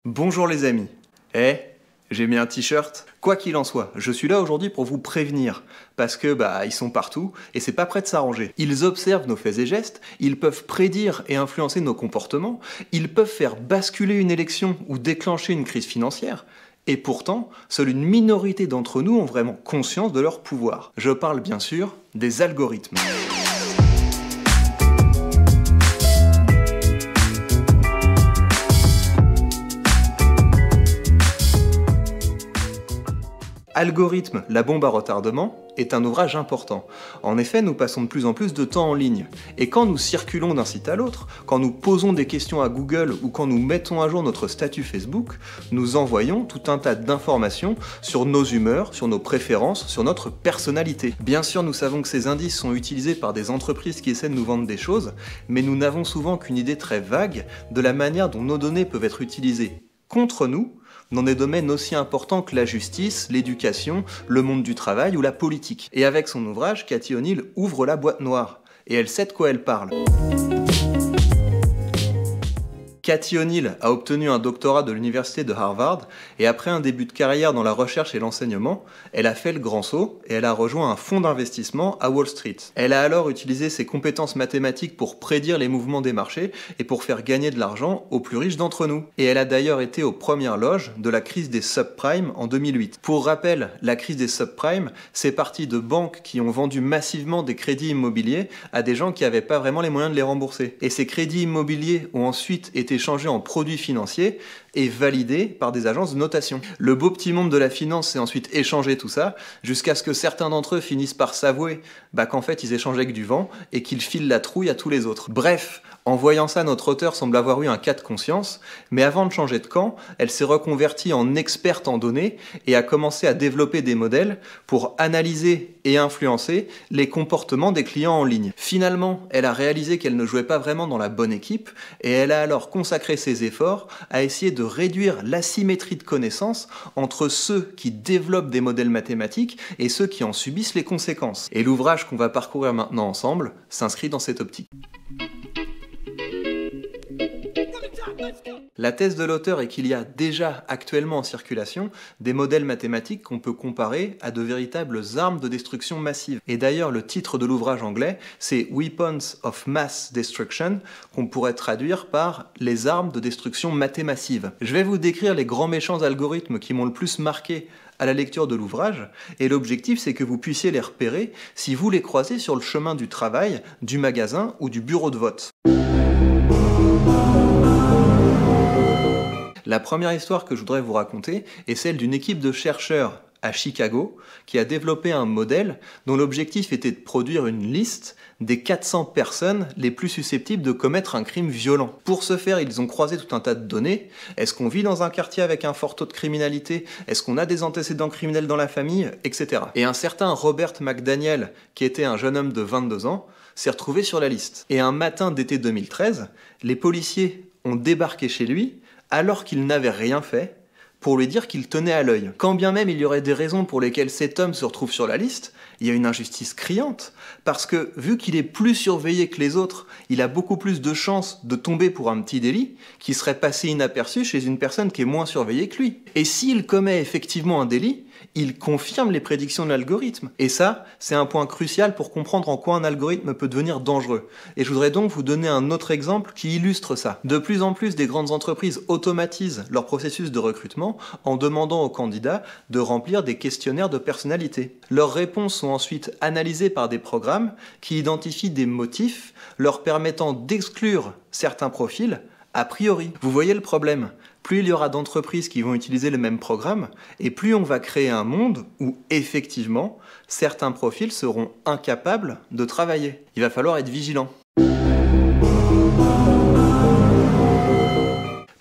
Bonjour les amis. J'ai mis un t-shirt. Quoi qu'il en soit, je suis là aujourd'hui pour vous prévenir, parce que ils sont partout et c'est pas prêt de s'arranger. Ils observent nos faits et gestes, ils peuvent prédire et influencer nos comportements, ils peuvent faire basculer une élection ou déclencher une crise financière. Et pourtant, seule une minorité d'entre nous ont vraiment conscience de leur pouvoir. Je parle bien sûr des algorithmes. Algorithme, la bombe à retardement est un ouvrage important. En effet, nous passons de plus en plus de temps en ligne. Et quand nous circulons d'un site à l'autre, quand nous posons des questions à Google ou quand nous mettons à jour notre statut Facebook, nous envoyons tout un tas d'informations sur nos humeurs, sur nos préférences, sur notre personnalité. Bien sûr, nous savons que ces indices sont utilisés par des entreprises qui essaient de nous vendre des choses, mais nous n'avons souvent qu'une idée très vague de la manière dont nos données peuvent être utilisées contre nous, dans des domaines aussi importants que la justice, l'éducation, le monde du travail ou la politique. Et avec son ouvrage, Cathy O'Neil ouvre la boîte noire. Et elle sait de quoi elle parle. Cathy O'Neil a obtenu un doctorat de l'université de Harvard et après un début de carrière dans la recherche et l'enseignement, elle a fait le grand saut et elle a rejoint un fonds d'investissement à Wall Street. Elle a alors utilisé ses compétences mathématiques pour prédire les mouvements des marchés et pour faire gagner de l'argent aux plus riches d'entre nous. Et elle a d'ailleurs été aux premières loges de la crise des subprimes en 2008. Pour rappel, la crise des subprimes, c'est parti de banques qui ont vendu massivement des crédits immobiliers à des gens qui n'avaient pas vraiment les moyens de les rembourser. Et ces crédits immobiliers ont ensuite été changés en produits financiers et validés par des agences de notation. Le beau petit monde de la finance s'est ensuite échangé tout ça, jusqu'à ce que certains d'entre eux finissent par s'avouer qu'en fait ils échangeaient avec du vent et qu'ils filent la trouille à tous les autres. Bref, en voyant ça, notre auteur semble avoir eu un cas de conscience, mais avant de changer de camp, elle s'est reconvertie en experte en données et a commencé à développer des modèles pour analyser et influencer les comportements des clients en ligne. Finalement, elle a réalisé qu'elle ne jouait pas vraiment dans la bonne équipe et elle a alors consacré ses efforts à essayer de réduire l'asymétrie de connaissances entre ceux qui développent des modèles mathématiques et ceux qui en subissent les conséquences. Et l'ouvrage qu'on va parcourir maintenant ensemble s'inscrit dans cette optique. La thèse de l'auteur est qu'il y a déjà actuellement en circulation des modèles mathématiques qu'on peut comparer à de véritables armes de destruction massive. Et d'ailleurs, le titre de l'ouvrage anglais, c'est Weapons of Mass Destruction, qu'on pourrait traduire par les armes de destruction mathémassive. Je vais vous décrire les grands méchants algorithmes qui m'ont le plus marqué à la lecture de l'ouvrage, et l'objectif c'est que vous puissiez les repérer si vous les croisez sur le chemin du travail, du magasin ou du bureau de vote. La première histoire que je voudrais vous raconter est celle d'une équipe de chercheurs à Chicago qui a développé un modèle dont l'objectif était de produire une liste des 400 personnes les plus susceptibles de commettre un crime violent. Pour ce faire, ils ont croisé tout un tas de données. Est-ce qu'on vit dans un quartier avec un fort taux de criminalité? Est-ce qu'on a des antécédents criminels dans la famille? Etc. Et un certain Robert McDaniel, qui était un jeune homme de 22 ans, s'est retrouvé sur la liste. Et un matin d'été 2013, les policiers ont débarqué chez lui alors qu'il n'avait rien fait, pour lui dire qu'il tenait à l'œil. Quand bien même il y aurait des raisons pour lesquelles cet homme se retrouve sur la liste, il y a une injustice criante, parce que vu qu'il est plus surveillé que les autres, il a beaucoup plus de chances de tomber pour un petit délit qui serait passé inaperçu chez une personne qui est moins surveillée que lui. Et s'il commet effectivement un délit, il confirme les prédictions de l'algorithme. Et ça, c'est un point crucial pour comprendre en quoi un algorithme peut devenir dangereux. Et je voudrais donc vous donner un autre exemple qui illustre ça. De plus en plus, des grandes entreprises automatisent leur processus de recrutement en demandant aux candidats de remplir des questionnaires de personnalité. Leurs réponses sont ensuite analysées par des programmes qui identifient des motifs leur permettant d'exclure certains profils a priori. Vous voyez le problème? Plus il y aura d'entreprises qui vont utiliser le même programme, et plus on va créer un monde où, effectivement, certains profils seront incapables de travailler. Il va falloir être vigilant.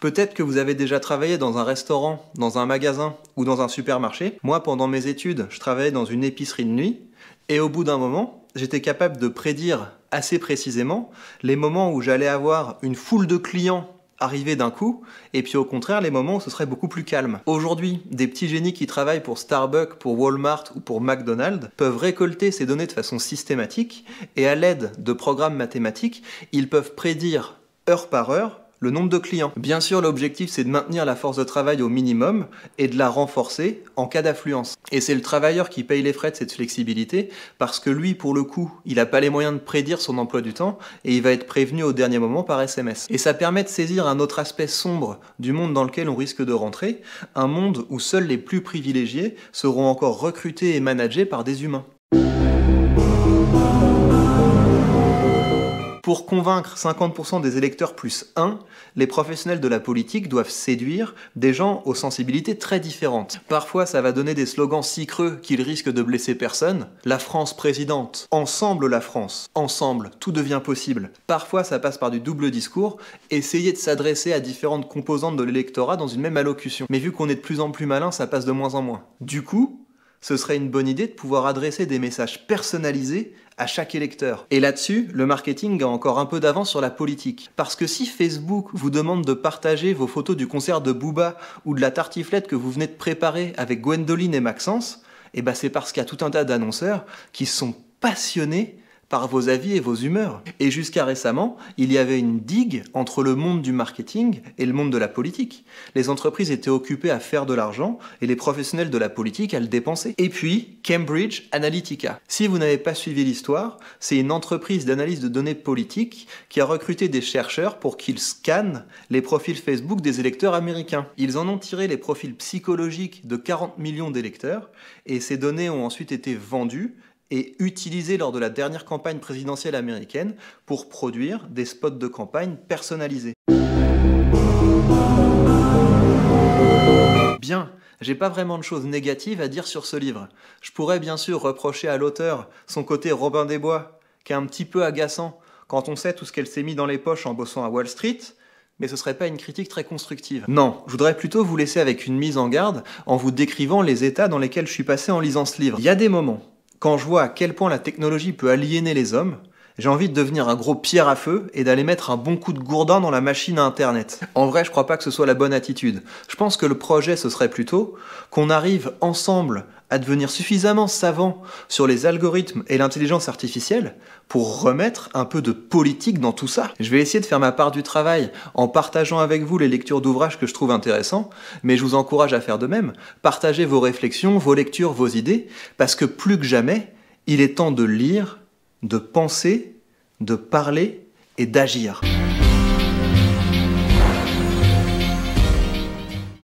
Peut-être que vous avez déjà travaillé dans un restaurant, dans un magasin ou dans un supermarché. Moi, pendant mes études, je travaillais dans une épicerie de nuit, et au bout d'un moment, j'étais capable de prédire assez précisément les moments où j'allais avoir une foule de clients arriver d'un coup, et puis au contraire les moments où ce serait beaucoup plus calme. Aujourd'hui, des petits génies qui travaillent pour Starbucks, pour Walmart ou pour McDonald's peuvent récolter ces données de façon systématique, et à l'aide de programmes mathématiques, ils peuvent prédire heure par heure le nombre de clients. Bien sûr, l'objectif, c'est de maintenir la force de travail au minimum et de la renforcer en cas d'affluence. Et c'est le travailleur qui paye les frais de cette flexibilité parce que lui, pour le coup, il n'a pas les moyens de prédire son emploi du temps et il va être prévenu au dernier moment par SMS. Et ça permet de saisir un autre aspect sombre du monde dans lequel on risque de rentrer, un monde où seuls les plus privilégiés seront encore recrutés et managés par des humains. Pour convaincre 50% des électeurs plus 1, les professionnels de la politique doivent séduire des gens aux sensibilités très différentes. Parfois, ça va donner des slogans si creux qu'ils risquent de blesser personne. La France présidente, ensemble la France, ensemble, tout devient possible. Parfois, ça passe par du double discours, essayer de s'adresser à différentes composantes de l'électorat dans une même allocution. Mais vu qu'on est de plus en plus malin, ça passe de moins en moins. Du coup, ce serait une bonne idée de pouvoir adresser des messages personnalisés à chaque électeur. Et là-dessus, le marketing a encore un peu d'avance sur la politique. Parce que si Facebook vous demande de partager vos photos du concert de Booba ou de la tartiflette que vous venez de préparer avec Gwendoline et Maxence, eh ben c'est parce qu'il y a tout un tas d'annonceurs qui sont passionnés par vos avis et vos humeurs. Et jusqu'à récemment, il y avait une digue entre le monde du marketing et le monde de la politique. Les entreprises étaient occupées à faire de l'argent et les professionnels de la politique à le dépenser. Et puis, Cambridge Analytica. Si vous n'avez pas suivi l'histoire, c'est une entreprise d'analyse de données politiques qui a recruté des chercheurs pour qu'ils scannent les profils Facebook des électeurs américains. Ils en ont tiré les profils psychologiques de 40 millions d'électeurs et ces données ont ensuite été vendues et utilisé lors de la dernière campagne présidentielle américaine pour produire des spots de campagne personnalisés. Bien, j'ai pas vraiment de choses négatives à dire sur ce livre. Je pourrais bien sûr reprocher à l'auteur son côté Robin des Bois, qui est un petit peu agaçant quand on sait tout ce qu'elle s'est mis dans les poches en bossant à Wall Street, mais ce serait pas une critique très constructive. Non, je voudrais plutôt vous laisser avec une mise en garde en vous décrivant les états dans lesquels je suis passé en lisant ce livre. Il y a des moments quand je vois à quel point la technologie peut aliéner les hommes, j'ai envie de devenir un gros pierre à feu et d'aller mettre un bon coup de gourdin dans la machine à Internet. En vrai, je crois pas que ce soit la bonne attitude. Je pense que le projet, ce serait plutôt qu'on arrive ensemble à devenir suffisamment savants sur les algorithmes et l'intelligence artificielle pour remettre un peu de politique dans tout ça. Je vais essayer de faire ma part du travail en partageant avec vous les lectures d'ouvrages que je trouve intéressants, mais je vous encourage à faire de même. Partagez vos réflexions, vos lectures, vos idées, parce que plus que jamais, il est temps de lire, de penser, de parler et d'agir.